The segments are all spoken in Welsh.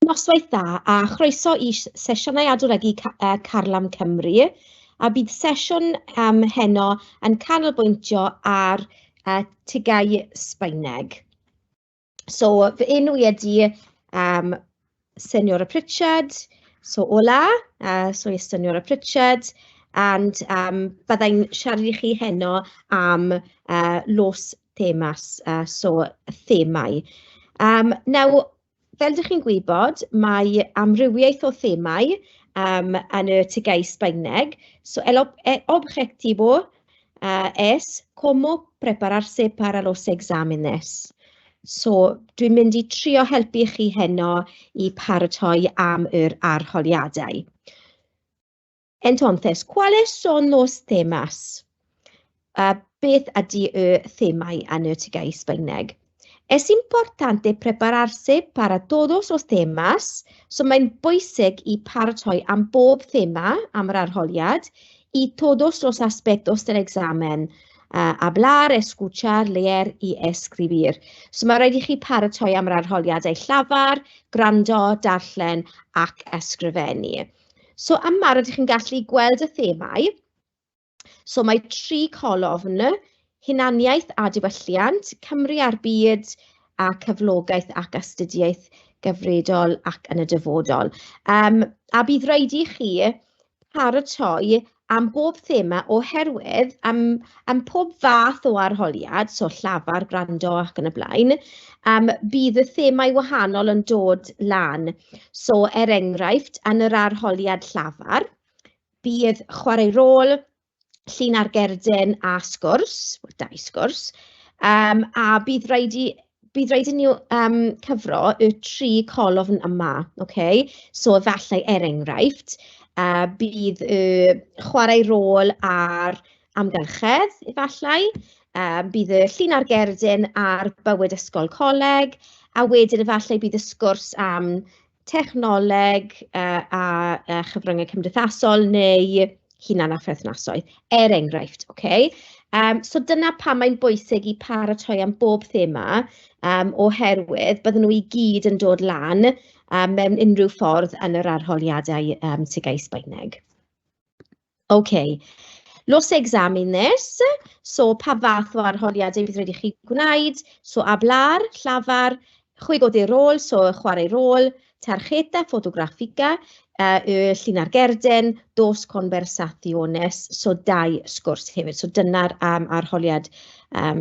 Noswaith dda a chroeso I sesiynau adolygu Carlam Cymru, a bydd sesiwn heno yn canolbwyntio ar TGAU Sbaeneg. So fy enw I ydy Senora Pritchard, so hola, so I Senora Pritchard, and byddai'n siarad I chi heno am los temas, so themau. Now, fel ydych chi'n gwybod, mae amrywiaeth o themau yn y TGAU Sbaeneg. So, el objetivo es cómo prepararse para los exámenes. So, dwi'n mynd I trio helpu chi heno I paratoi am yr arholiadau. Entonces, ¿cuáles son los temas? Beth ydy y themau yn y TGAU Sbaeneg? Es importante prepararse para todos los temas, so mae'n bwysig I paratoi am bob thema am yr arholiad, I todos los aspectos del examen, hablar, escuchar, leer y escribir. So mae rhaid I chi paratoi am yr arholiadau llafar, gwrando, darllen ac ysgrifennu. So am mar ydych chi'n gallu gweld y themau. So mae 3 colofn, hunaniaeth a diwylliant, Cymru a'r byd, a cyflogaeth ac astudiaeth gyfredol ac yn y dyfodol. A bydd rhaid I chi paratoi am bob thema oherwydd am pob fath o arholiad, so llafar, gwrando ac yn y blaen, bydd y themau wahanol yn dod lan. So, enghraifft, yn yr arholiad llafar, bydd chwarae rôl, llun ar gerdyn a sgwrs, dau sgwrs, a bydd rhaid I ni cyfro y 3 colofn yma, okay? So efallai enghraifft, bydd chwarae rôl ar amgylchedd, efallai, bydd y llun ar gerdyn ar bywyd ysgol coleg, a wedyn efallai bydd y sgwrs am technoleg a chyfryngau cymdeithasol neu hunan a pherthnasoedd, enghraifft, okay? So dyna pam mae'n bwysig I paratoi am bob thema, oherwydd bydden nhw I gyd yn dod lan mewn unrhyw ffordd yn yr arholiadau TGAU Sbaeneg. Okay. Los exámenes, so pa fath o arholiadau bydd rhaid I chi gwneud, so hablar, llafar, juego de rol, so chwarae rôl, tarjeta fotográfica, llun ar gerdyn, 2 conversaciones, so 2 sgwrs hefyd. So dyna'r arholiad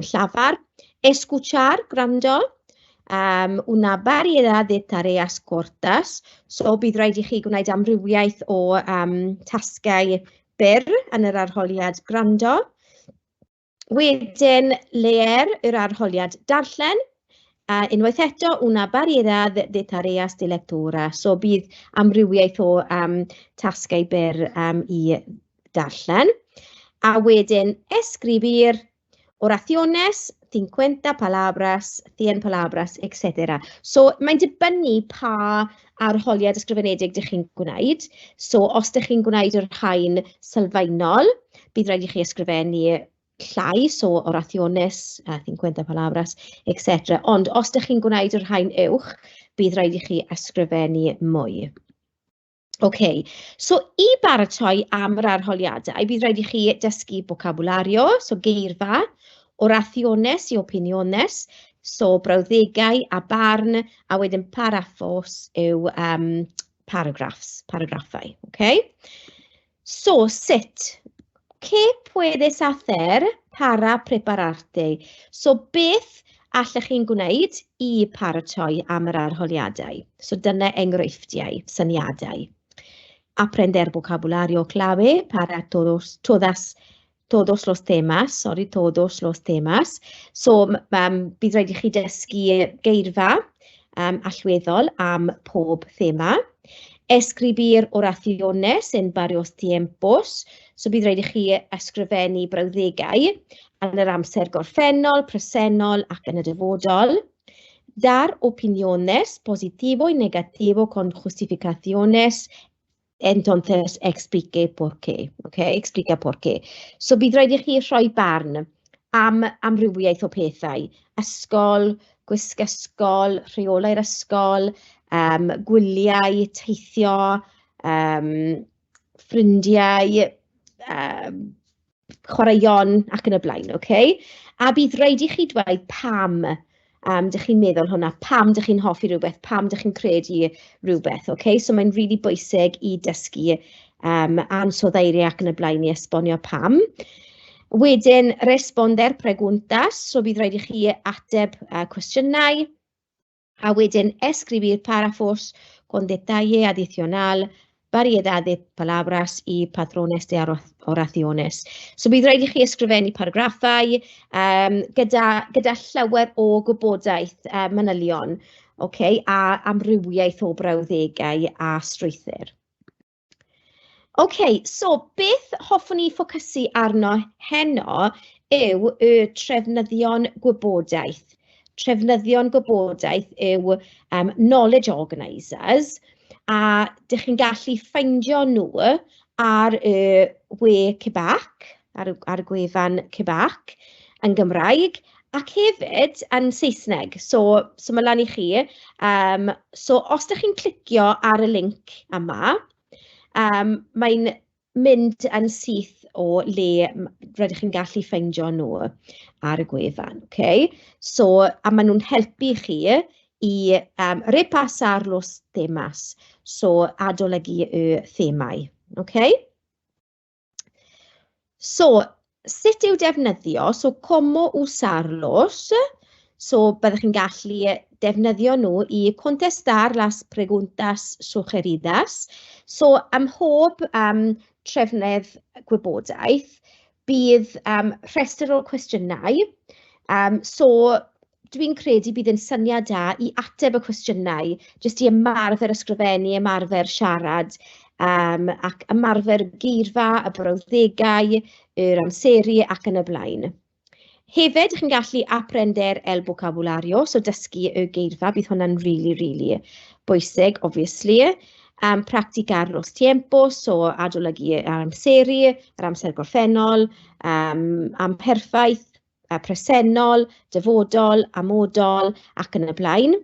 llafar. Escuchar, gwrando, una variedad de tareas cortas, so bydd rhaid I chi gwneud amrywiaeth o tasgau byr yn yr arholiad gwrando. Wedyn, leer yr arholiad darllen. Unwaith eto, una variedad de tareas de lectura. So bydd amrywiaeth o tasgau byr I darllen. A wedyn, escribir, oraciones, 50 palabras, 100 palabras, etc. So mae'n dibynnu pa arholiad ysgrifenedig dych chi'n gwneud. So os dych chi'n gwneud yr rhain sylfaenol, bydd rhaid I chi ysgrifennu llai, so oraciones, 50 palabras, etc. Ond os ydych chi'n gwneud yr rhain uwch, bydd rhaid I chi ysgrifennu mwy. Okay, so I baratoi am yr arholiadau, bydd rhaid I chi dysgu vocabulario, so geirfa, oraciones I opiniones, so brawddegau a barn, a wedyn paraffos yw paragraffau. Okay? So, sut? ¿Qué puedes hacer para prepararte? So, beth allech chi'n gwneud I paratoi am yr arholiadau? So, dyna enghreifftiau, syniadau. Aprender vocabulario clave para todos los temas, todos los temas. So, bydd rhaid I chi dysgu geirfa allweddol am pob thema. Escribir oraciones en varios tiempos. So bydd rhaid I chi ysgrifennu brawddegau yn yr amser gorffennol, presennol ac yn y dyfodol. Dar opiniones positivo y negativo con justificaciones. Entonces explique por qué. Okay? Explica por qué. So bydd rhaid I chi rhoi barn am amrywiaeth o pethau. Ysgol, gwisg ysgol, rheolau'r ysgol, gwyliau, teithio, ffrindiau, chwaraeon ac yn y blaen, okay? A bydd rhaid i chi dweud pam dych chi'n meddwl hwnna, pam dych chi'n hoffi rhywbeth, pam dych chi'n credu rhywbeth, okay? So mae'n really bwysig i dysgu ansoddeiriau ac yn y blaen i esbonio pam. Wedyn, responder preguntas, so bydd rhaid i chi ateb cwestiynau, a wedyn escribir párrafos con detalle adicional, variedad de palabras y patrones de oraciones. So bydd rhaid i chi ysgrifennu paragraffau gyda llawer o gwybodaeth manylion, okay, a amrywiaeth o brawddegau a strwythur. Okay, so beth hoffwn ni ffocysu arno heno yw y trefnyddion gwybodaeth. Trefnyddion gwybodaeth yw knowledge organisers, a dych chi'n gallu ffeindio nhw ar y we Cybac, ar y gwefan Cybac yn Gymraeg, ac hefyd yn Saesneg. So mae lan i chi. So os dych chi'n clicio ar y link yma, mae'n mynd yn syth o le rydych chi'n gallu ffeindio nhw ar y gwefan. Okay? So, a maen nhw'n helpu chi i repasar los temas, so adolygu y themau. Okay? So, sut yw defnyddio? So, como usarlos? So, byddwch chi'n gallu defnyddio nhw i contestar las preguntas sugeridas. So, ym mhob trefnydd gwybodaeth, bydd rhestr o cwestiynau. So, dwi'n credu bydd yn syniad da i ateb y cwestiynau, jyst i ymarfer ysgrifennu, ymarfer siarad, ac ymarfer geirfa, y brawddegau, yr amseru ac yn y blaen. Hefyd, chi'n gallu aprender el vocabulario, so dysgu y geirfa, bydd hwnna'n really bwysig, obviously. Practicar los tiempos, so adolygu yr amseru, yr amser gorffennol, amperffaith, presennol, dyfodol, amodol ac yn y blaen.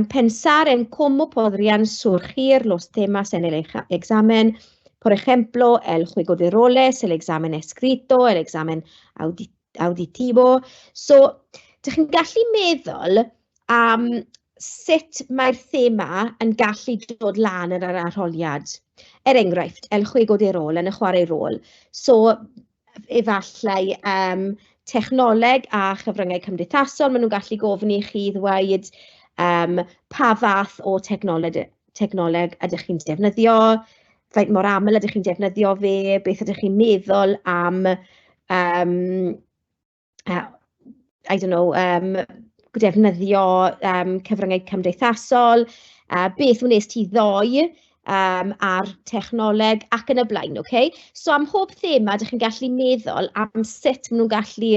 Pensar en cómo podrían surgir los temas en el examen, por ejemplo, el juego de roles, el examen escrito, el examen auditivo. So, dych chi'n gallu meddwl am sut mae'r thema yn gallu dod lan yn yr arholiad. Enghraifft, el juego de rol, yn y chwarae rôl. So, efallai technoleg a chyfryngau cymdeithasol, maen nhw'n gallu gofyn i chi ddweud pa fath o technoleg ydych chi'n defnyddio, faint mor aml ydych chi'n defnyddio fe, beth ydych chi'n meddwl am, I don't know, defnyddio cyfryngau cymdeithasol, beth wnes ti ddoi ar technoleg ac yn y blaen, okay? So am hob thema, ydych chi'n gallu meddwl am sut maen nhw'n gallu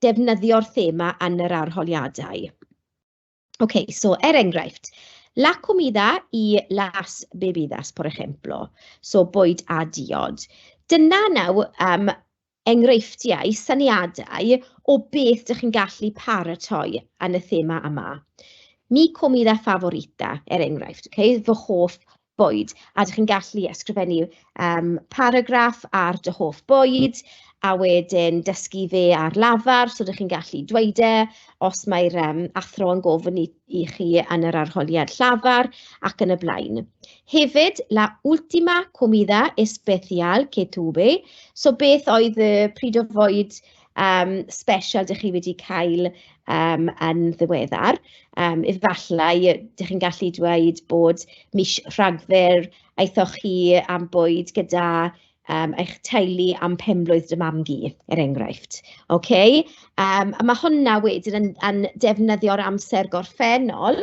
defnyddio'r thema yn yr arholiadau. Okay, so enghraifft, la comida y las bebidas, por ejemplo, so bwyd a diod. Dyna nawr enghreifftiau, syniadau o beth ydych chi'n gallu paratoi yn y thema yma. Mi comida favorita, enghraifft, okay? Fy hoff bwyd. A ydych chi'n gallu ysgrifennu paragraff ar dy hoff bwyd, a wedyn dysgu fe ar lafar, so ydych chi'n gallu dweud os mae'r athro yn gofyn i chi yn yr arholiad llafar ac yn y blaen. Hefyd, la última comida especial que tuve, so beth oedd y pryd o fwyd special dych chi wedi cael yn ddiweddar. Efallai, dych chi'n gallu dweud bod mis Rhagfyr aethoch chi am bwyd gyda eich teulu am 5 blwydd dy mam gi, enghraifft. Okay? Mae hwnna wedyn yn defnyddio'r amser gorffennol.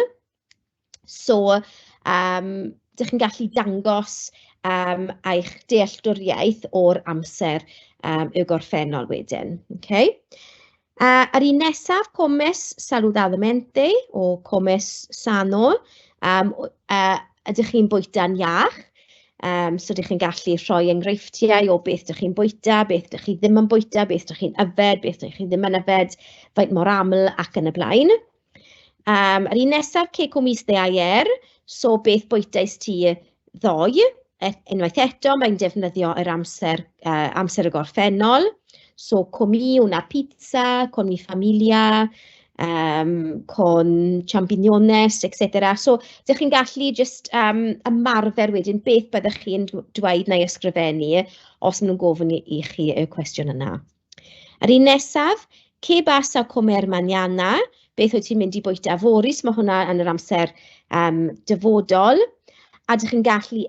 So, dych chi'n gallu dangos eich dealltwriaeth o'r amser y gorffennol wedyn. Okay? Ar un nesaf, comes saludablemente o comes sano, ydych chi'n bwyta'n iach. So ydych chi'n gallu rhoi enghreifftiau o beth ydych chi'n bwyta, beth ydych chi ddim yn bwyta, beth ydych chi'n yfed, beth ydych chi ddim yn yfed, faint mor aml ac yn y blaen. Yr un nesaf, ce cwmysdau so beth bwytais ti ddoe. Unwaith eto, mae'n defnyddio yr amser y gorffennol. So, comi una pizza, con mi familia, con champiñones, etc. So, ydych chi'n gallu just ymarfer wedyn beth byddwch chi'n dweud neu ysgrifennu os maen nhw'n gofyn i chi y cwestiwn yna. Yr un nesaf, ¿qué vas a comer mañana? Beth wyt ti'n mynd i bwyta fory? So, mae hwnna yn yr amser dyfodol. A ydych chi'n gallu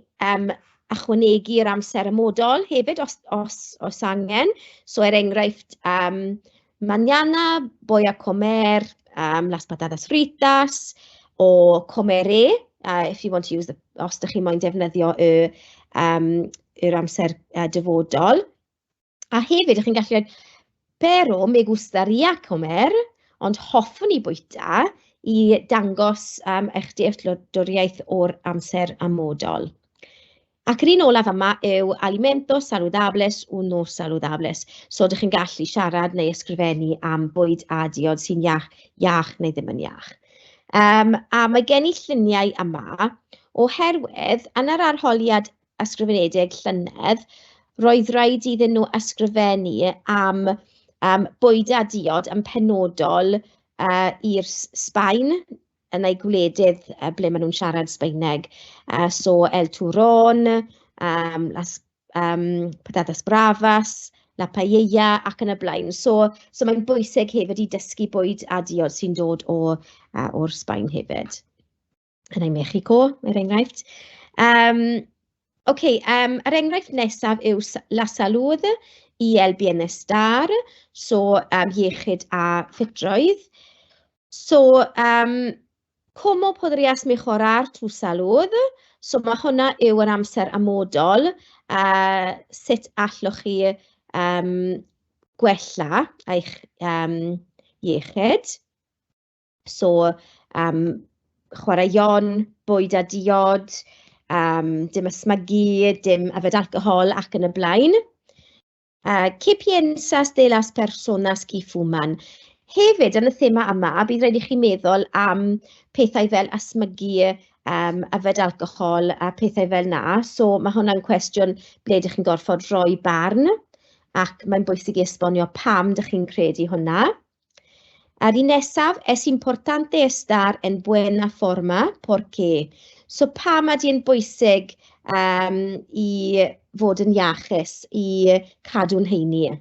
ychwanegu'r amser ymodol hefyd os angen. So, enghraifft, mañana voy a comer las patatas fritas, o comeré, if you want to use os ydych chi'n moyn defnyddio yr amser dyfodol. A hefyd, ydych chi'n gallu dweud, pero me gustaría comer, ond hoffwn i bwyta i dangos eich dealltwriaeth o'r amser amodol. Ac yr un olaf yma yw alimentos saludables o no saludables. So, ydych chi'n gallu siarad neu ysgrifennu am bwyd a diod sy'n iach neu ddim yn iach. A mae gen i lluniau yma, oherwydd yn yr arholiad ysgrifenedig llynedd, roedd rhaid iddyn nhw ysgrifennu am bwyd a diod yn penodol i'r Sbaen, yn ei gwledydd ble maen nhw'n siarad Sbaeneg. So, el turrón, las patatas bravas, la paella ac yn y blaen. So mae'n bwysig hefyd i dysgu bwyd a diod sy'n dod o'r Sbaen hefyd. Yn ei Mexico, yr enghraifft. Yr enghraifft nesaf yw la salud y el bienestar, so iechyd a ffitrwydd. So, ¿cómo podrías mejorar tu salud? So, mae hwnna yw yr amser amodol, sut allwch chi gwella eich iechyd. So, chwaraeon, bwyd a diod, dim ysmygu, dim yfed alcohol ac yn y blaen. ¿Qué piensas de las personas que fuman? Hefyd, yn y thema yma, bydd rhaid i chi meddwl am pethau fel ysmygu, yfed alcohol a pethau fel na. So, mae hwnna'n cwestiwn ble ydych chi'n gorfod rhoi barn, ac mae'n bwysig i esbonio pam ydych chi'n credu hwnna. Yr un nesaf, es importante estar en buena forma, ¿por qué? So, pam ydy'n bwysig i fod yn iachus, i cadw'n heini.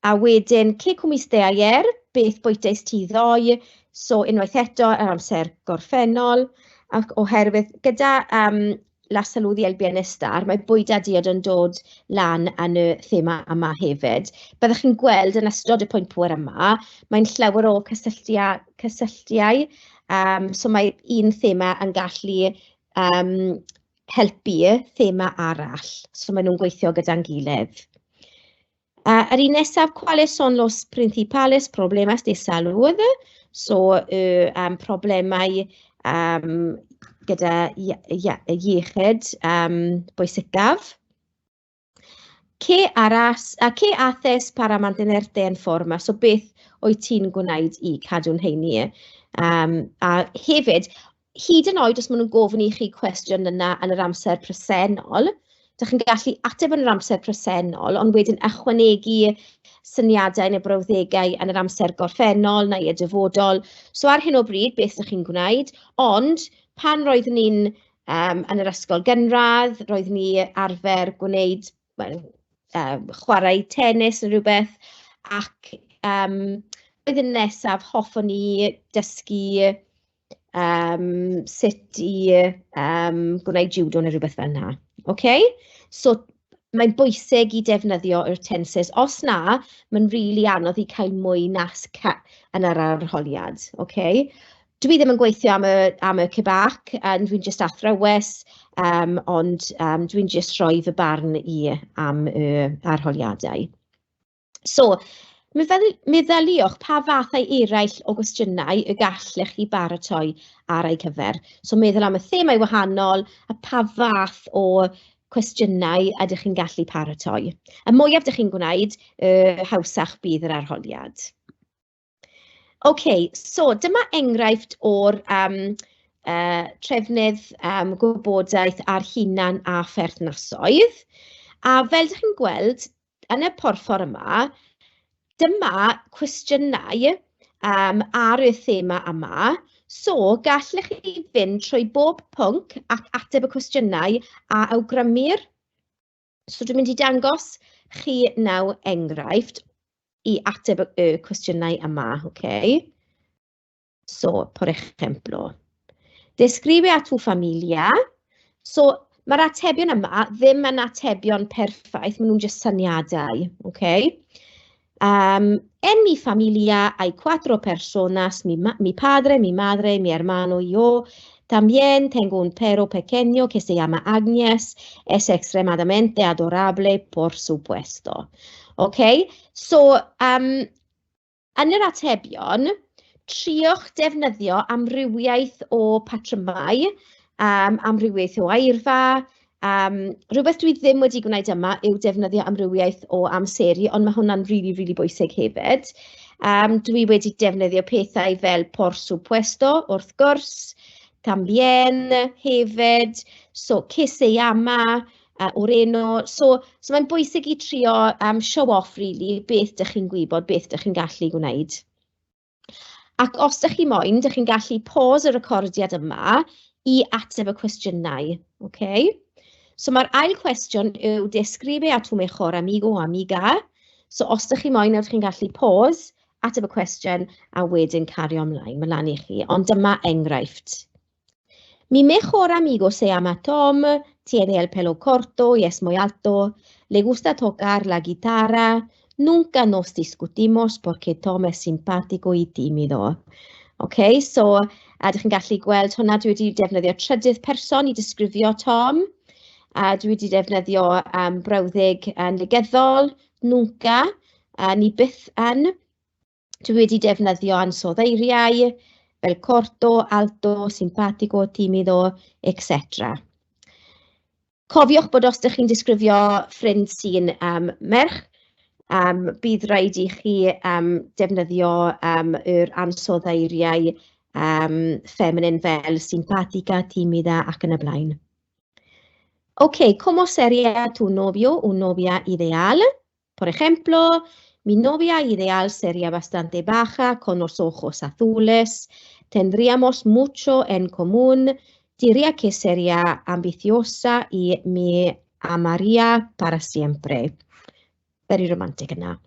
A wedyn, ¿qué comiste ayer? Beth bwytais ti ddoe? So, unwaith eto, yr amser gorffennol, ac oherwydd gyda la salud y el bienestar, mae bwyd a diod yn dod lan yn y thema yma hefyd. Byddwch chi'n gweld yn ystod y pwynt pŵer yma, mae'n llawer o cysylltiau, so mae un thema yn gallu helpu thema arall. So, maen nhw'n gweithio gyda'n gilydd. Yr un nesaf, ¿cuáles son los principales problemas de salud? So, problemau gyda iechyd bwysicaf. ¿Qué haces para mantenerte en forma? So, beth wyt ti'n gwneud i cadw'n heini? A hefyd, hyd yn oed os maen nhw'n gofyn i chi cwestiwn yna yn yr amser presennol, ydych chi'n gallu ateb yn yr amser presennol, ond wedyn ychwanegu syniadau neu brawddegau yn yr amser gorffennol neu y dyfodol. So, ar hyn o bryd, beth ydych chi'n gwneud, ond pan roeddwn ni'n yn yr ysgol gynradd, roeddwn ni arfer gwneud chwarae tennis neu rhywbeth, ac roedd yn nesaf hoffwn ni dysgu sut i gwneud judo neu rhywbeth fel yna. So, mae'n bwysig i defnyddio yr tenses. Os na, mae'n rili anodd i cael mwy nasg yn yr arholiad. Dwi ddim yn gweithio am y cybac, dwi'n just athrawes, ond dwi'n just rhoi fy barn i am y arholiadau. So, meddyliwch pa fathau eraill o gwestiynau y gallech chi baratoi ar ei cyfer. So, meddwl am y themau wahanol, a pa fath o cwestiynau ydych chi'n gallu paratoi. Y mwyaf ydych chi'n gwneud, hawsach bydd yr arholiad. OK, so dyma enghraifft o'r trefnydd gwybodaeth ar hunan a pherthnasoedd. A fel ydych chi'n gweld, yn y porffor yma, dyma cwestiynau ar y thema yma. So, gallech chi fynd trwy bob pwnc ac ateb y cwestiynau a awgrymir. So, dwi'n mynd i dangos chi naw enghraifft i ateb y cwestiynau yma, OK? So, por ejemplo, describe a tu familia. So, mae'r atebion yma ddim yn atebion perffaith, maen nhw'n jyst syniadau, OK? En mi familia hay 4 personas, mi padre, mi madre, mi hermano y yo. También tengo un perro pequeño que se llama Agnes. Es extremadamente adorable, por supuesto. OK? So, yn yr atebion, triwch defnyddio amrywiaeth o patrymau, amrywiaeth o eirfa. Rhywbeth dwi ddim wedi gwneud yma yw defnyddio amrywiaeth o amseru, ond mae hwnna'n really bwysig hefyd. Dwi wedi defnyddio pethau fel por supuesto, wrth gwrs, también hefyd, so que se llama, oreno. So mae'n bwysig i trio show off really beth ydych chi'n gwybod, beth ydych chi'n gallu gwneud. Ac os ydych chi moyn, ydych chi'n gallu pause y recordiad yma i ateb y cwestiynau, OK? So mae'r ail cwestiwn yw describe a tu mejor amigo o amiga. So os ydych chi moyn, ydych chi'n gallu pause, ateb y cwestiwn a wedyn cario ymlaen, mae lan i chi. Ond dyma enghraifft. Mi mejor amigo se llama Tom, tiene el pelo corto y es muy alto, le gusta tocar la guitarra, nunca nos discutimos porque Tom es simpático y tímido. OK, so ydych chi'n gallu gweld hwnna, dwi wedi defnyddio trydydd person i disgrifio Tom. Dwi wedi defnyddio brawddeg negyddol, nunca, ni byth yn. Dwi wedi defnyddio ansoddeiriau, fel corto, alto, simpatico, tímido, etc. Cofiwch bod os ydych chi'n disgrifio ffrind sy'n merch, bydd rhaid i chi defnyddio yr ansoddeiriau feminine fel simpatica, tímida ac yn y blaen. OK, ¿cómo sería tu novio o novia ideal? Por ejemplo, mi novia ideal sería bastante baja, con los ojos azules. Tendríamos mucho en común. Diría que sería ambiciosa y me amaría para siempre. Very romantic yna.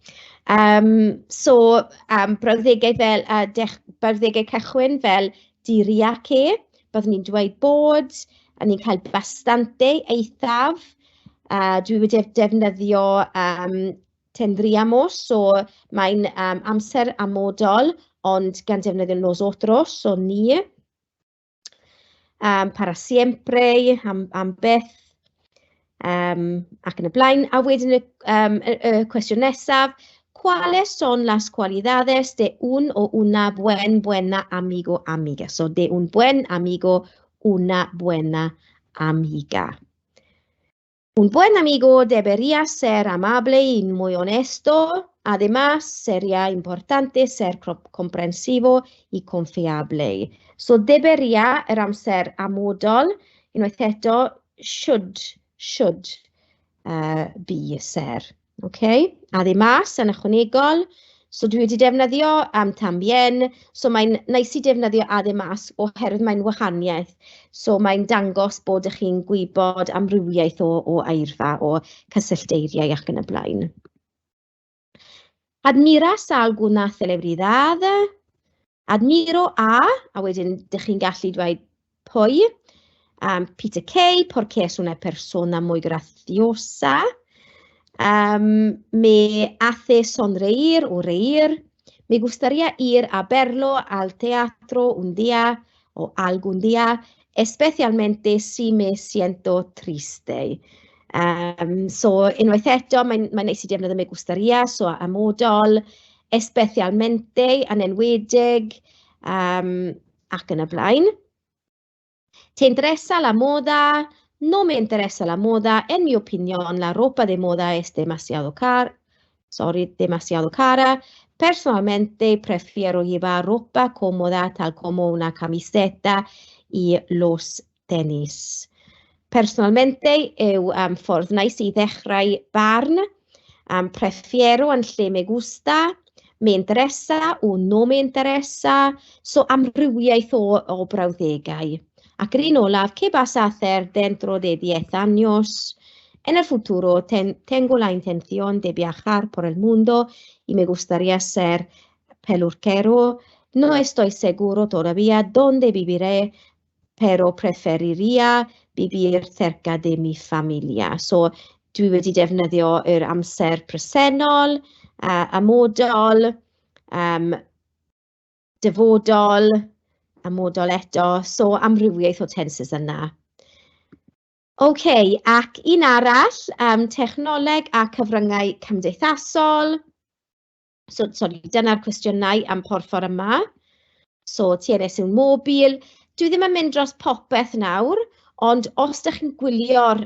Brawddegau cychwyn fel diria que, byddwn ni'n dweud bod, a ni'n cael bastante, eithaf. Dwi wedi defnyddio tendríamos, so mae'n amser amodol, ond gan defnyddio nosotros, so ni. Para siempre, am beth, ac yn y blaen. A wedyn y cwestiwn nesaf, ¿cuáles son las cualidades de un o una buena amigo amiga? So, de un buen amigo, una buena amiga. Un buen amigo debería ser amable y muy honesto. Además, sería importante ser comprensivo y confiable. So, debería yr amser amodol, unwaith eto, should be ser. Okay? Además, yn ychwanegol, so dwi wedi defnyddio también, so mae'n neis i defnyddio además oherwydd mae'n wahaniaeth. So mae'n dangos bod ych chi'n gwybod amrywiaeth o eirfa, o cysyllteiriau ac yn y blaen. Admiras a alguna celebridad? Admiro a wedyn ydych chi'n gallu dweud pwy. Peter Kay, porque es una persona muy graciosa. Me hace sonreír o reír. Me gustaría ir a verlo al teatro un día o algún día, especialmente si me siento triste. So, unwaith eto, mae'n neis i defnyddio me gustaría, so amodol, especialmente, yn enwedig, ac yn y blaen. ¿Te interesa la moda? No me interesa la moda. En mi opinión, la ropa de moda es demasiado cara, Personalmente prefiero llevar ropa cómoda tal como una camiseta y los tenis. Personalmente yw ffordd neis I ddechrau barn. Prefiero en lle me gusta, me interesa o no me interesa, so amrywiaeth o brawddegau. Ac yn un olaf, ¿qué vas a hacer dentro de 10 años? En el futuro tengo la intención de viajar por el mundo y me gustaría ser peluquero. No estoy seguro todavía dónde viviré, pero preferiría vivir cerca de mi familia. So, dwi wedi defnyddio yr amser presennol, amodol, dyfodol, amodol eto, so amrywiaeth o tenses yna. OK, ac un arall, technoleg a cyfryngau cymdeithasol. So, dyna'r cwestiynau am porffor yma. So, TNS yw'n mobil. Dwi ddim yn mynd dros popeth nawr, ond os ydych chi'n gwylio'r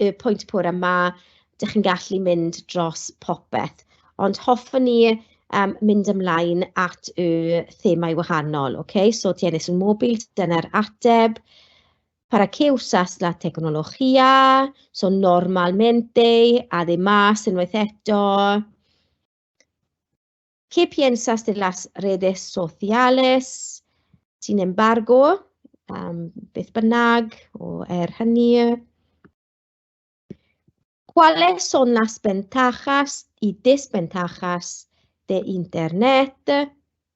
y pwynt pwr yma, ydych chi'n gallu mynd dros popeth. Ond hoffwn ni mynd ymlaen at y themau wahanol. Okay? So, TNS yw'n mobil, dyna'r ateb. ¿Para qué usas la tecnología? So, normalmente, además, unwaith eto. ¿Qué piensas de las redes sociales? Sin embargo, beth bynnag o hynny. ¿Cuáles son las ventajas y desventajas de Internet?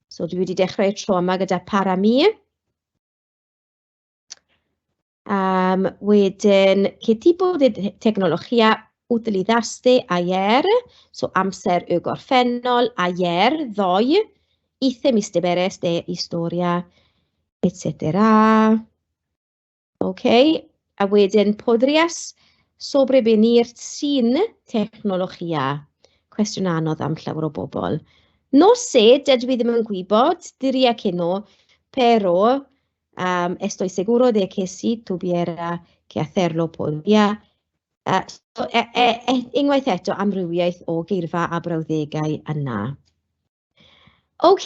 So, dwi wedi dechrau tro yma gyda para mi. Wedyn, ¿qué tipo de tecnología utilizaste ayer? So, amser y gorffennol, ayer, ddoe. Hice mis deberes de historia, etc. OK, a wedyn, ¿podrías sobrevenir sin tecnología? Cwestiwn anodd am llawer o bobl. No sé, dydw I ddim yn gwybod, diria que no, pero estoy seguro de que si tuviera que hacerlo podría. Unwaith eto amrywiaeth o geirfa a brawddegau yna. OK,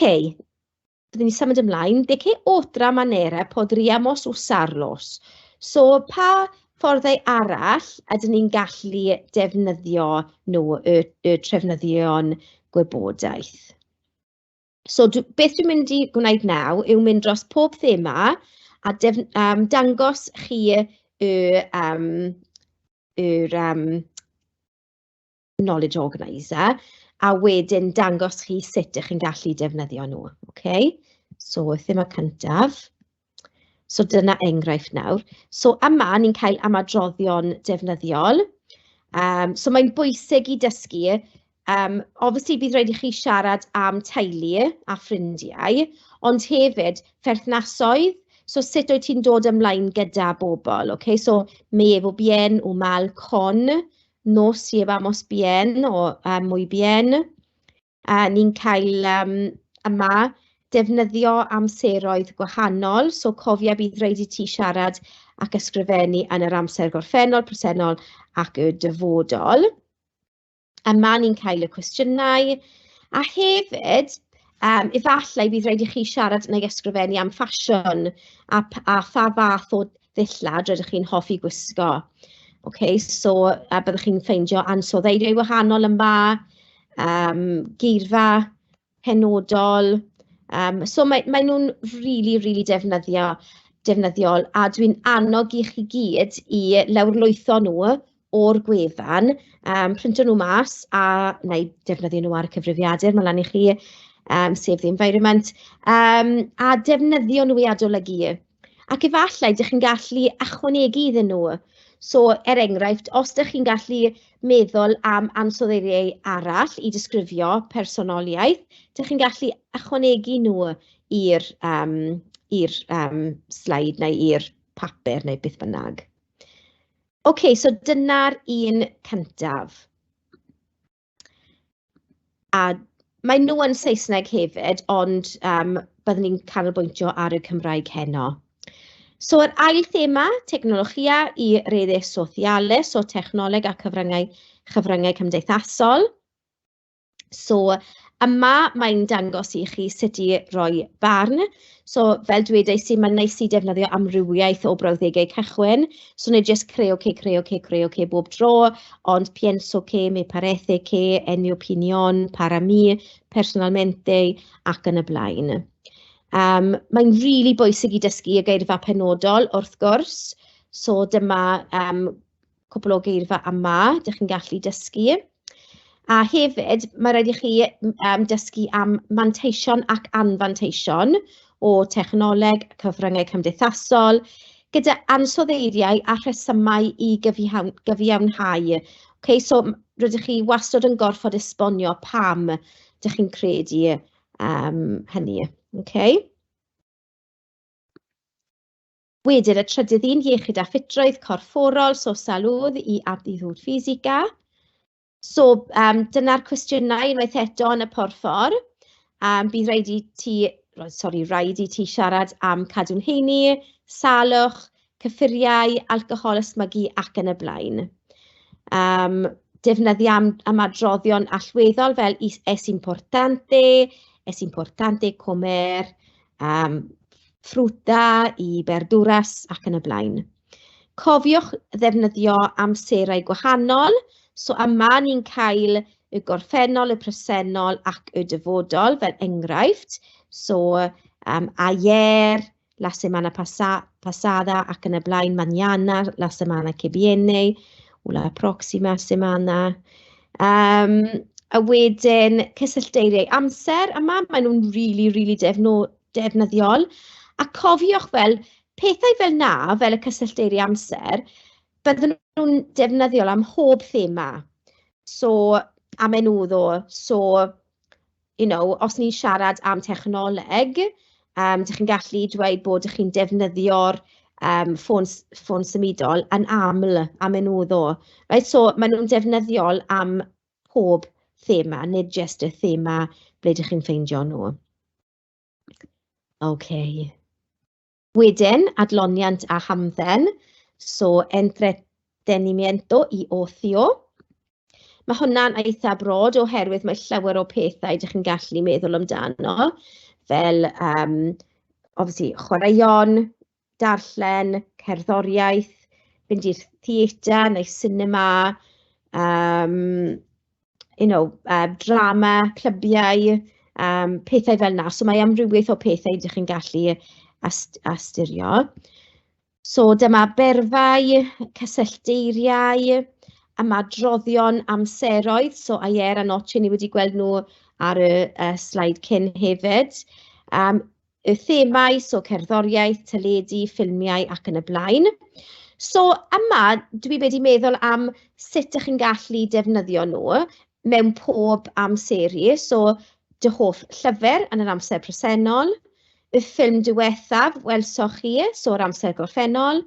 byddwn ni symud ymlaen. ¿De qué otra manera podríamos usarlos? So, pa fforddau arall ydyn ni'n gallu defnyddio nhw, y trefnyddion gwybodaeth? So, beth dwi'n mynd I gwneud nawr yw mynd dros pob thema a dangos chi knowledge organiser a wedyn dangos chi sut ych chi'n gallu defnyddio nhw. Okay? So, thema cyntaf. So, dyna enghraifft nawr. So, yma ni'n cael ymadroddion defnyddiol. So, mae'n bwysig I dysgu. Obviously, bydd rhaid I chi siarad am teulu a ffrindiau, ond hefyd perthnasoedd. So, sut wyt ti'n dod ymlaen gyda bobl? Okay? So, me llevo bien o mal con, nos llevamos bien o muy bien. Ni'n cael yma defnyddio amseroedd gwahanol. So, cofia bydd rhaid I ti siarad ac ysgrifennu yn yr amser gorffennol, presennol ac y dyfodol. Yma ni'n cael y cwestiynau. A hefyd, efallai bydd rhaid I chi siarad neu ysgrifennu am ffasiwn a pha fath o ddillad rydych chi'n hoffi gwisgo. Okay, so, byddwch chi'n ffeindio ansoddeiriau wahanol yma, geirfa penodol. So, mae nhw'n really defnyddiol a dwi'n annog I chi gyd I lawrlwytho nhw o'r gwefan, printo nhw mas a neu defnyddio nhw ar y cyfrifiadur, mae lan I chi save the environment, a defnyddio nhw I adolygu. Ac efallai, ydych chi'n gallu ychwanegu iddyn nhw. So, enghraifft, os ydych chi'n gallu meddwl am ansoddeiriau arall I disgrifio personoliaeth, ydych chi'n gallu ychwanegu nhw i'r slide neu i'r papur neu beth bynnag. OK, so dyna'r un cyntaf. A mae nhw yn Saesneg hefyd, ond byddwn ni'n canolbwyntio ar y Cymraeg heno. So, yr ail thema, tecnologia I redes sociales, so technoleg a cyfryngau cymdeithasol. So, Yma mae'n dangos i chi sut i roi barn. So fel dwedais i, mae'n neis i defnyddio amrywiaeth o brawddegau cychwyn. So nid jyst creo que bob tro, ond pienso que, me parece que, en mi opinion, para mi, personalmente, ac yn y blaen. Mae'n really bwysig i dysgu y geirfa penodol wrth gwrs. So dyma cwbl o geirfa yma, ydych chi'n gallu dysgu. A hefyd, mae rhaid i chi dysgu am manteision ac anfanteision o technoleg, cyfryngau cymdeithasol, gyda ansoddeiriau a rhesymau i gyfiawnhau. Okay, so rydych chi wastad yn gorfod esbonio pam ydych chi'n credu hynny. Okay. Wedyn, y trydydd un, iechyd a ffitroedd corfforol, so salwdd i aptitude ffisica. So, dyna'r cwestiynau unwaith eto yn y porffor. Bydd rhaid i ti siarad am cadw'n heini, salwch, cyffuriau, alcohol ysmygu ac yn y blaen. Defnyddio am adroddion allweddol fel es importante comer, fruta i verduras ac yn y blaen. Cofiwch ddefnyddio amserau gwahanol, so yma ni'n cael y gorffennol, y presennol ac y dyfodol fel enghraifft. So ayer, la semana pasada ac yn y blaen, mañana, la semana que viene, o la próxima semana. A wedyn cysyllteiriau amser yma, maen nhw'n really defnyddiol. A cofiwch fel pethau fel na, fel y cysyllteiriau amser, bydden nhw'n defnyddiol am mhob thema. So, a menudo, so, os ni'n siarad am technoleg, ydych chi'n gallu dweud bod ydych chi'n defnyddio'r ffôn symudol yn aml, a menudo. Right? So, maen nhw'n defnyddiol am pob thema, nid jyst y thema ble ydych chi'n ffeindio nhw. Okay. Wedyn, adloniant a hamdden, so entretenimiento i ocio. Mae hwnna'n eitha brod oherwydd mae llawer o pethau ydych chi'n gallu meddwl amdano, fel obviously chwaraeon, darllen, cerddoriaeth, fynd i'r theatr neu cinema, drama, clybiau, pethau fel na. So mae amrywiaeth o pethau ydych chi'n gallu asturio. So dyma berfau, cysyllteiriau, ymadroddion amseroedd, so ayer a noche ni wedi gweld nhw ar y slaid cyn hefyd. Y themau, so cerddoriaeth, teledu, ffilmiau ac yn y blaen. So yma, dwi wedi meddwl am sut ydych chi'n gallu defnyddio nhw mewn pob amseru. So, dy hoff llyfr yn yr amser presennol, y ffilm diwethaf welsoch chi, so'r amser gorffennol,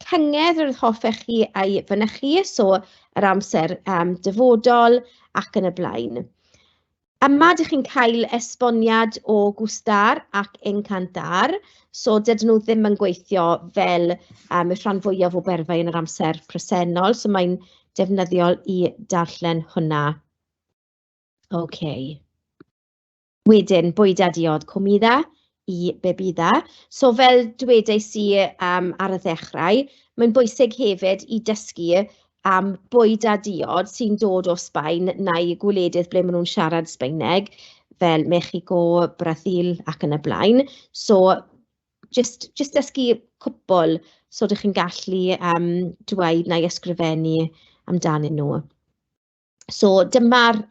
cyngedd yr hoffech chi ei fynychu, so yr amser dyfodol ac yn y blaen. Yma ydych chi'n cael esboniad o gwstar ac encantar, so dydyn nhw ddim yn gweithio fel y rhan fwyaf o berfau yn yr amser presennol, so mae'n defnyddiol i darllen hwnna. Okay. Wedyn, bwyd a diod, comida i bebida. So fel dwedais i ar y ddechrau, mae'n bwysig hefyd i dysgu am bwyd a diod sy'n dod o Sbaen neu gwledydd ble maen nhw'n siarad Sbaeneg, fel Mexico, Brazil ac yn y blaen. So, just dysgu cwbl, so ydych chi'n gallu dweud neu ysgrifennu amdanyn nhw. So, dyma'r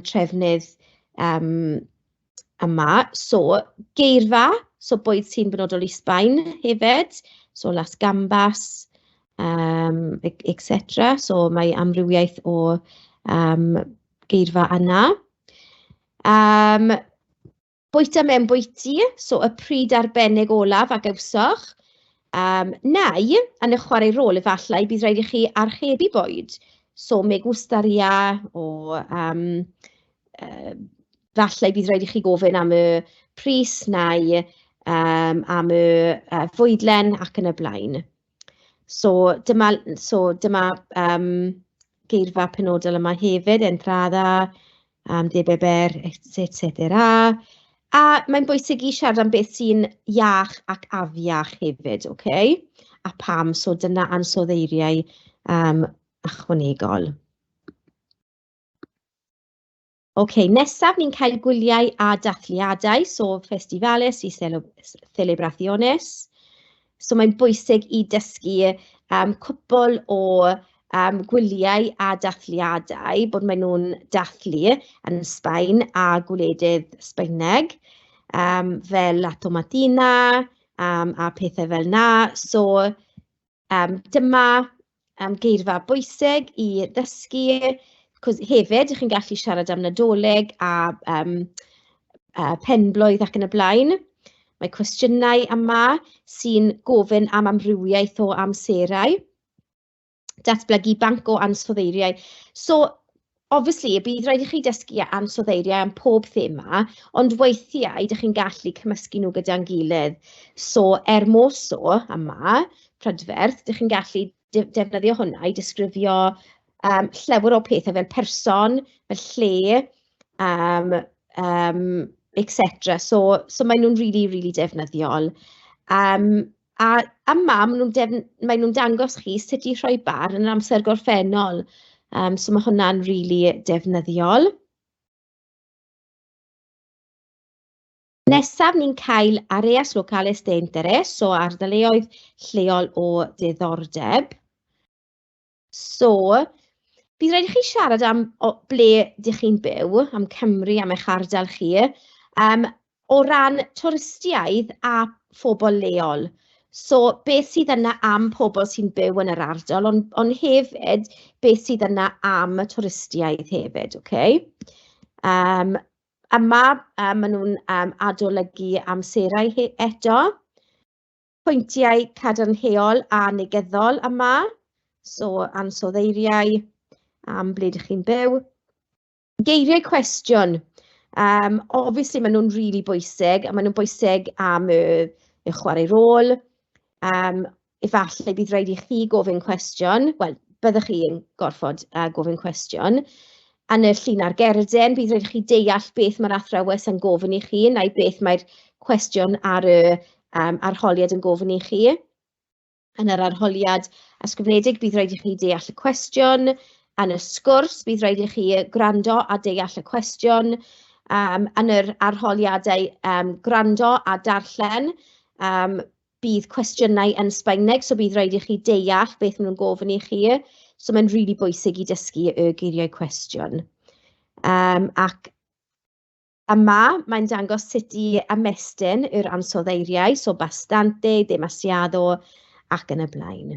trefnydd yma. So, geirfa, so bwyd sy'n benodol i Sbaen hefyd, so las gambas, etc. So, mae amrywiaeth o geirfa yna. Bwyta mewn bwyty, so y pryd arbennig olaf a gawsoch. Neu, yn y chwarae rôl efallai, bydd rhaid i chi archebu bwyd. So, me gustaria o... Falle bydd rhaid i chi gofyn am y pris neu am y fwydlen ac yn y blaen. So dyma geirfa penodol yma hefyd, entrada, de beber, etc. A mae'n bwysig I siarad am beth sy'n iach ac afiach hefyd, okay? A pam, so dyna ansoddeiriau ychwanegol. Okay, nesaf ni'n cael gwyliau a dathliadau, so festivales y celebraciones. So mae'n bwysig I dysgu cwpl o gwyliau a dathliadau, bod maen nhw'n dathlu yn Sbaen a gwledydd Sbaeneg, fel La Tomatina a pethau fel na. So dyma geirfa bwysig I ddysgu, hefyd, ych chi'n gallu siarad am Nadolig a penblwydd ac yn y blaen. Mae cwestiynau yma sy'n gofyn am amrywiaeth o amserau. Datblygu banc o ansoddeiriau. So, obviously, bydd rhaid I chi dysgu ansoddeiriau am pob thema, ond weithiau ydych chi'n gallu cymysgu nhw gyda'n gilydd. So, moso yma, prydferth, ydych chi'n gallu defnyddio hwnna I disgrifio llawer o pethau fel person, fel lle, etc. So maen nhw'n really defnyddiol. A yma, maen nhw'n dangos chi sut I rhoi bar yn amser gorffennol. So mae hwnna'n really defnyddiol. Nesaf ni'n cael areas locales de interés, so ardaloedd lleol o diddordeb. So, bydd rhaid I chi siarad am ble dych chi'n byw, am Cymru, am eich ardal chi, o ran twristiaeth a phobl leol. So, beth sydd yna am pobl sy'n byw yn yr ardal, ond hefyd beth sydd yna am y twristiaeth hefyd, okay? Yma, maen nhw'n adolygu amserau eto. Pwyntiau cadarnhaol a negyddol yma. So, ansoddeiriau am ble ydych chi'n byw. Geiriau cwestiwn. Obviously, maen nhw'n really bwysig, a maen nhw'n bwysig am y chwarae rôl. Efallai bydd rhaid I chi gofyn cwestiwn. Wel, byddwch chi'n gorfod gofyn cwestiwn. Yn y llun ar gerden, bydd rhaid I chi deall beth mae'r athrawes yn gofyn I chi, neu beth mae'r cwestiwn ar y arholiad yn gofyn I chi. Yn yr arholiad ysgrifenedig, bydd rhaid I chi deall y cwestiwn. Yn y sgwrs, bydd rhaid I chi gwrando a deall y cwestiwn. Yn yr arholiadau gwrando a darllen, bydd cwestiynau yn Sbaeneg, so bydd rhaid I chi deall beth maen nhw'n gofyn I chi. So mae'n really bwysig I dysgu y geiriau cwestiwn. Ac yma, mae'n dangos sut I ymestyn yr ansoddeiriau, so bastante, demasiado, ac yn y blaen.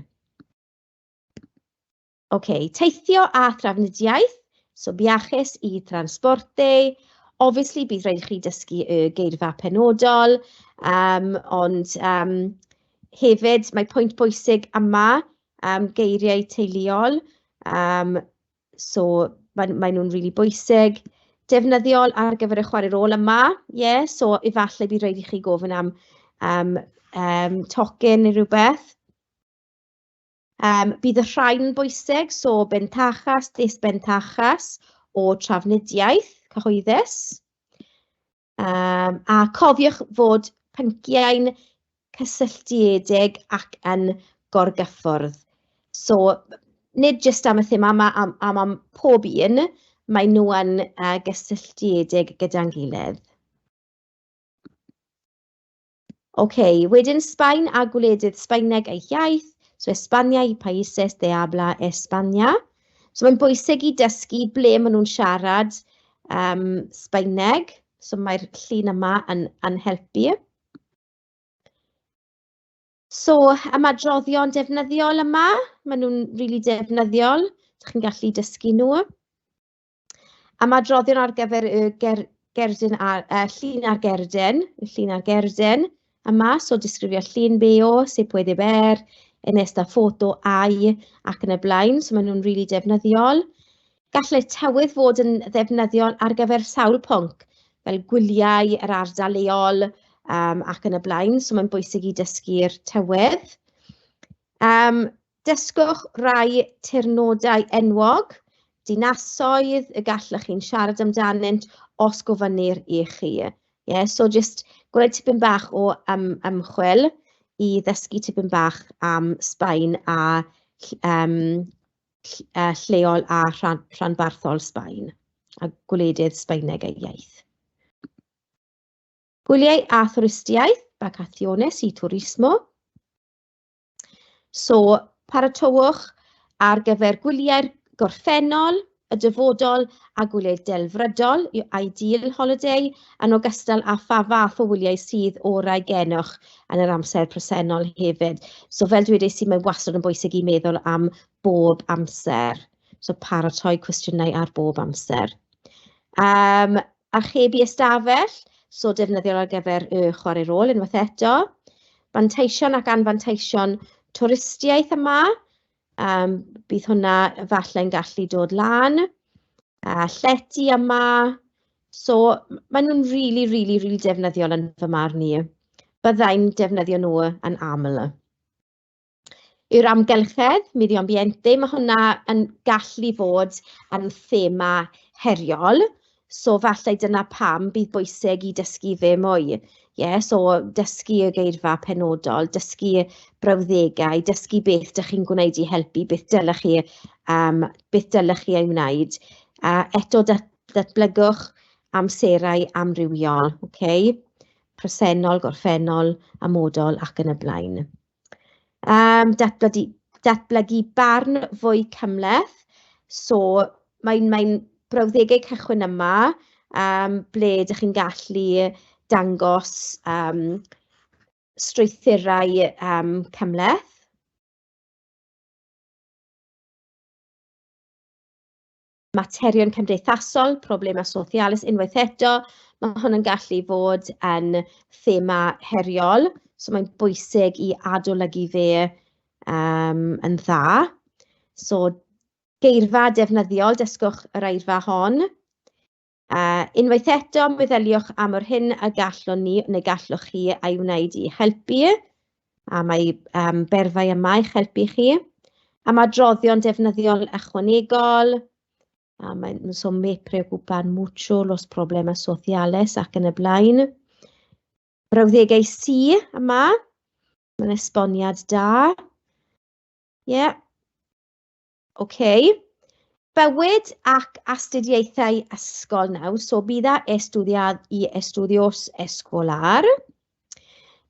Okay, teithio a thrafnidiaeth, so viajes I transporte. Obviously, bydd rhaid I chi dysgu y geirfa penodol, ond hefyd mae pwynt bwysig yma, geiriau teuluol, so mae nhw'n really bwysig. Defnyddiol ar gyfer y chwarae rôl yma, so efallai bydd rhaid I chi gofyn am tocyn neu rhywbeth. Bydd y rhain yn bwysig, so bentajas, desbentajas o trafnidiaeth cyhoeddus. A cofiwch fod pynciau'n cysylltiedig ac yn gorgyffwrdd. So, nid jyst am y thema, am pob un, mae nhw yn gysylltiedig gyda'n gilydd. Okay, wedyn Sbaen a gwledydd Sbaeneg eich iaith. So, Espanya I países de habla España. So, mae'n bwysig I dysgu ble maen nhw'n siarad Sbaeneg. So, mae'r llun yma yn helpu. So, ymadroddion defnyddiol yma. Maen nhw'n really defnyddiol. Chi'n gallu dysgu nhw. Ymadroddion ar gyfer y llun ar gerden. Y llun ar gerden yma. So, disgrifio llun beo, se puede ver. En esta foto ai ac yn y blaen, so maen nhw'n really defnyddiol. Gallai tywydd fod yn ddefnyddiol ar gyfer sawl pwnc, fel gwyliau yr ardal leol ac yn y blaen, so mae'n bwysig I dysgu'r tywydd. Dysgwch rai tirnodau enwog, dinasoedd y gallech chi'n siarad amdanynt os gofynnir i chi. So just gwneud tipyn bach o ymchwil i ddysgu tipyn bach am Sbaen a lleol a rhanbarthol Sbaen a gwledydd Sbaeneg ei iaith. Gwyliau a thwristiaeth, vacaciones i turismo. So, paratowch ar gyfer gwyliau'r gorffennol, y dyfodol a gwyliau delfrydol, ideal holiday, yn ogystal â pha fath o wyliau sydd orau genwch yn yr amser presennol hefyd. So fel dweudais i, mae wastad yn bwysig i meddwl am bob amser. So paratoi cwestiynau ar bob amser. Archebu ystafell, so defnyddio ar gyfer y chwarae rôl unwaith eto. Fanteision ac anfanteision twristiaeth yma. Bydd hwnna falle'n gallu dod lan. Llety yma. So, maen nhw'n really defnyddiol yn fy marn i. Byddai'n defnyddio nhw yn aml. Yw'r amgylchedd, medio ambiente, mae hwnna yn gallu fod yn thema heriol. So, falle dyna pam bydd bwysig i dysgu fe mwy. So, dysgu y geirfa penodol, dysgu brawddegau, dysgu beth ydych chi'n gwneud i helpu, beth dylech chi ei wneud. Eto datblygwch amserau amrywiol, presennol, gorffennol, amodol ac yn y blaen. Datblygu barn fwy cymhleth. So, mae'n brawddegau cychwyn yma, ble ydych chi'n gallu dangos strwythurau cymhleth. Materion cymdeithasol, problemau socialis, unwaith eto, mae hwn yn gallu fod yn thema heriol, so mae'n bwysig i adolygu fe yn dda. So, geirfa defnyddiol, dysgwch yr eirfa hon. Unwaith eto, meddyliwch am yr hyn y gallwn ni neu gallwch chi ei wneud i helpu. Mae berfau yma i'ch helpu chi. Am adroddion defnyddiol ychwanegol. So me preocupan mucho los problemas sociales ac yn y blaen. Brawddegau si yma. Mae'n esboniad da. Bywyd ac astudiaethau ysgol nawr, so bydd estudios escolar.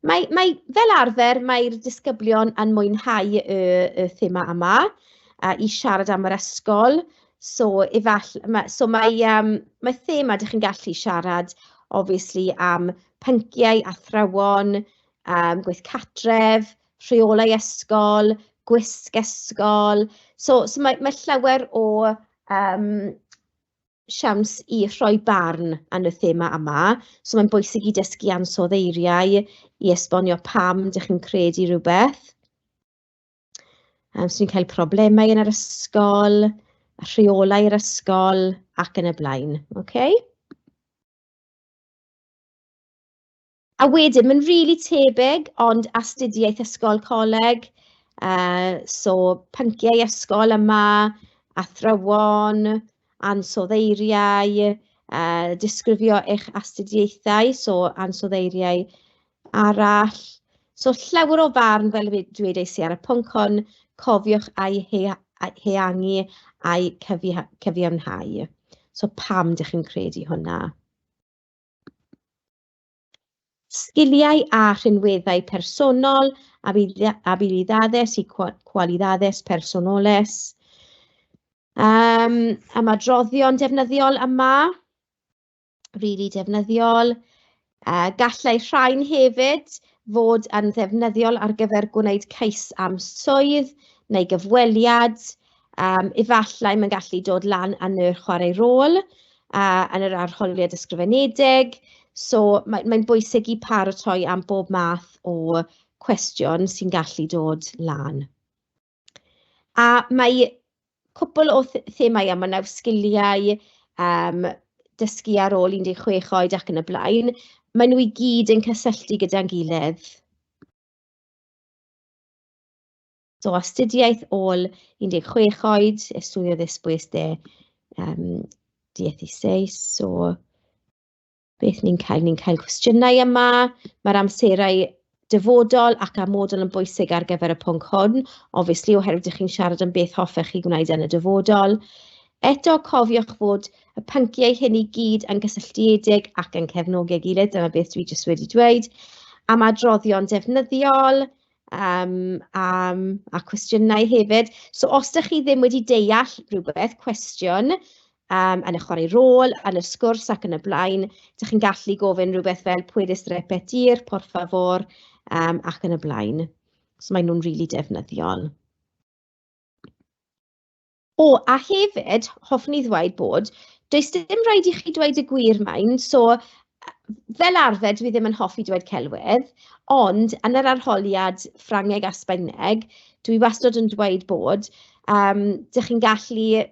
Fel arfer, mae'r disgyblion yn mwynhau y thema yma i siarad am yr ysgol. So mae thema ydych chi'n gallu siarad, obviously, am pynciau, athrawon, gweith catref, rheolau ysgol, gwisg ysgol. So mae llawer o siawns i rhoi barn yn y thema yma. So mae'n bwysig i dysgu ansoddeiriau i esbonio pam ydych chi'n credu rhywbeth. So ni'n cael problemau yn yr ysgol, rheolau yr ysgol ac yn y blaen. A wedyn, mae'n rili tebyg, ond astudiaeth ysgol coleg. So, pynciau ysgol yma, athrawon, ansoddeiriau, disgrifio eich astudiaethau, so ansoddeiriau arall. So, llawer o farn fel dweudais i ar y pwnc hon, cofiwch ei heangu a'i cyfiawnhau. So, pam ydych chi'n credu hwnna? Sgiliau a rhinweddau personol, habilidades y cualidades personales. Am adroddion defnyddiol yma, rili defnyddiol. Gallai rhain hefyd fod yn ddefnyddiol ar gyfer gwneud cais am swydd neu gyfweliad. Efallai mae'n gallu dod lan yn y chwarae rôl, yn yr arholiad ysgrifenedig. So mae'n bwysig i paratoi am bob math o cwestiwn sy'n gallu dod lan. A mae cwpl o themau yma nawr, sgiliau, dysgu ar ôl 16 oed ac yn y blaen, maen nhw i gyd yn cysylltu gyda'n gilydd. So, astudiaeth ôl 16 oed, estudio después de 16, so beth ni'n cael cwestiynau yma, mae'r amserau dyfodol ac amodol yn bwysig ar gyfer y pwnc hwn, obviously oherwydd ydych chi'n siarad am beth hoffech chi gwneud yn y dyfodol. Eto cofiwch fod y pynciau hyn i gyd yn gysylltiedig ac yn cefnogi gilydd, dyna beth dwi jyst wedi dweud, am adroddion defnyddiol, a cwestiynau hefyd. So os ydych chi ddim wedi deall rhywbeth, cwestiwn, yn y chwarae rôl, yn y sgwrs ac yn y blaen, ydych chi'n gallu gofyn rhywbeth fel puedes repetir, por favor, ac yn y blaen. So maen nhw'n rili defnyddiol. A hefyd, hoffwn i ddweud bod, does dim rhaid i chi dweud y gwir maen, so fel arfer dwi ddim yn hoffi dweud celwydd, ond yn yr arholiad Ffrangeg a Sbaeneg, dwi wastad yn dweud bod, dych chi'n gallu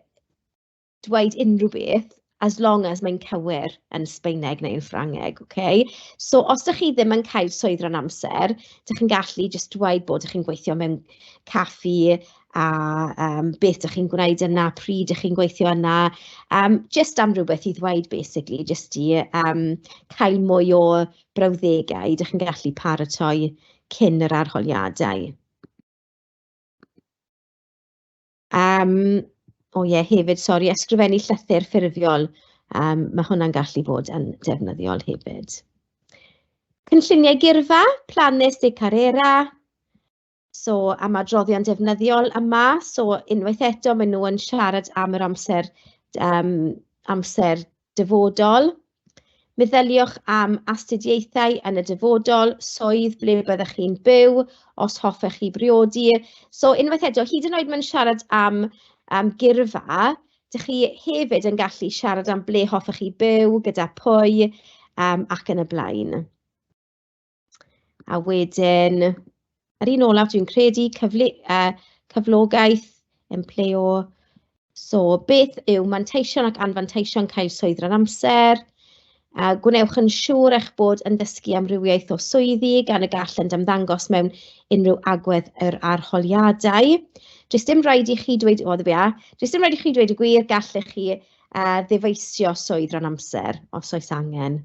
dweud unrhyw beth, as long as mae'n cywir yn Sbaeneg neu yn Ffrangeg, okay? So os ydych chi ddim yn cael swydd rhan amser, dych chi'n gallu just dweud bod ydych chi'n gweithio mewn caffi, a beth ydych chi'n gwneud yna, pryd ydych chi'n gweithio yna, just am rhywbeth i ddweud, basically, just i cael mwy o brawddegau, ydych chi'n gallu paratoi cyn yr arholiadau. Hefyd, sori, ysgrifennu llythyr ffurfiol, mae hwnna'n gallu fod yn defnyddiol hefyd. Cynlluniau gyrfa, planes de carrera, so am adroddion defnyddiol yma, so unwaith eto maen nhw yn siarad am yr amser dyfodol. Meddyliwch am astudiaethau yn y dyfodol, swydd ble byddech chi'n byw, os hoffech chi briodi. So unwaith eto, hyd yn oed mae'n siarad am gyrfa, dych chi hefyd yn gallu siarad am ble hoffech chi byw, gyda pwy, ac yn y blaen. A wedyn, yr un olaf dwi'n credu, cyflogaeth, empleo. So, beth yw manteision ac anfanteision cael swydd rhan amser? Gwnewch yn siŵr eich bod yn dysgu amrywiaeth o swyddi gan y gallent ymddangos mewn unrhyw agwedd yr arholiadau. Does dim rhaid i chi dweud, does dim rhaid i chi dweud y gwir, gallech chi ddiweisio swydd rhan amser, os oes angen.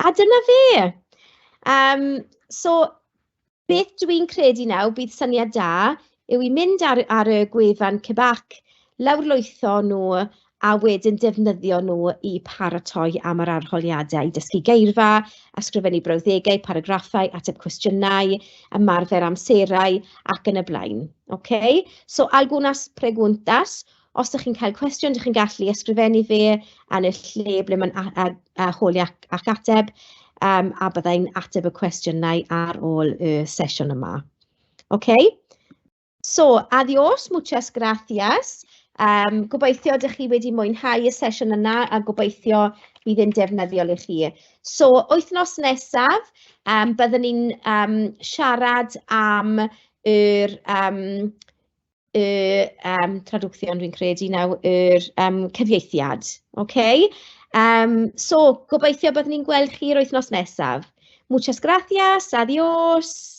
A dyna fe. So, beth dwi'n credu nawr, bydd syniad da, yw i mynd ar y gwefan Cybac, lawrlwytho nhw, a wedyn defnyddio nhw i paratoi am yr arholiadau, dysgu geirfa, ysgrifennu brawddegau, paragraffau, ateb cwestiynau, ymarfer amserau ac yn y blaen. Okay? So, algunas preguntas, os ydych chi'n cael cwestiwn, ydych chi'n gallu ysgrifennu fe yn y lle ble mae'n holi ac ateb, a byddai'n ateb y cwestiynau ar ôl y sesiwn yma. Okay? So, adios, muchas gracias. Gobeithio ydych chi wedi mwynhau y sesiwn yna a gobeithio bydd yn defnyddiol i chi. So, wythnos nesaf, byddwn ni'n siarad am yr traducción dwi'n credu nawr, cyfieithiad. Okay? So, gobeithio byddwn ni'n gweld chi'r wythnos nesaf. Muchas gracias, adios.